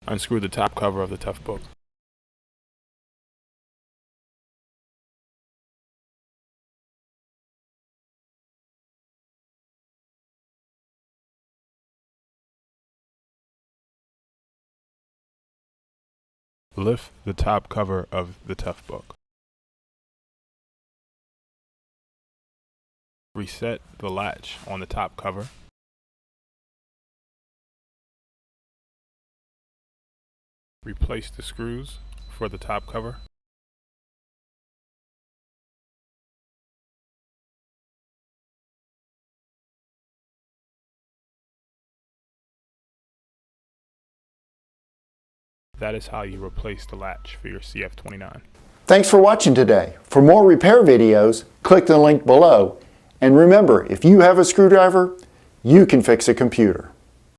Unscrew the top cover of the Toughbook. Lift the top cover of the Toughbook. Reset the latch on the top cover. Replace the screws for the top cover. That is how you replace the latch for your CF-29. Thanks for watching today. For more repair videos, click the link below. And remember, if you have a screwdriver, you can fix a computer.